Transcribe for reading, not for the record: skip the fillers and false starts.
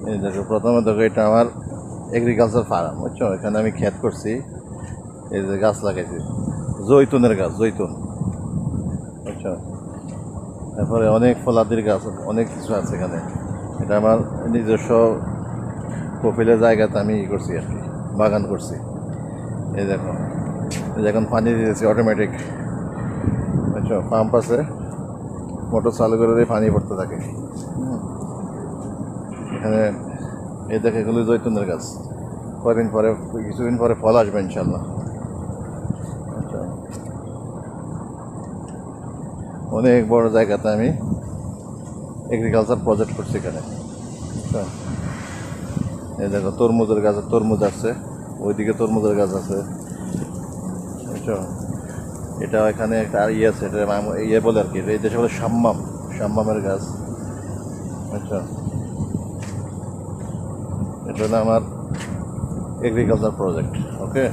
এই দেখো প্রথমে দেখো এটা আমার এগ্রিকালচার ফার্ম, বুঝছো? এখানে আমি ক্ষেত করছি, এই যে গাছ লাগাইছি, জৈতুনের গাছ, জৈতুন, বুঝছো? তারপরে অনেক ফলাদির গাছ, অনেক কিছু আছে এখানে। এটা আমার নিজস্ব কপিলের জায়গাতে আমি ই করছি আর কি, বাগান করছি। এই দেখো, এই যে এখন পানি দিয়েছি অটোমেটিক, বুঝছো? পাম্প আছে, মোটর চালু করে দিয়ে পানি পড়তে থাকে। এখানে এই দেখে এগুলো জৈতুনের গাছ, কদিন পরে, কিছুদিন পরে ফল আসবে ইনশাল্লাহ। আচ্ছা, অনেক বড় জায়গাতে আমি এগ্রিকালচার প্রজেক্ট করছি এখানে। আচ্ছা, এই দেখো তরমুজের গাছ, তরমুজ আছে, ওইদিকে তরমুজের গাছ আছে, বুঝছো? এটা এখানে একটা ইয়ে আছে, এটা ইয়ে বলে আর কি, এই দেশে বলে সাম্মাম, সাম্মামের গাছ, বুঝছো? এটা হলো আমার এগ্রিকালচার প্রজেক্ট। ওকে।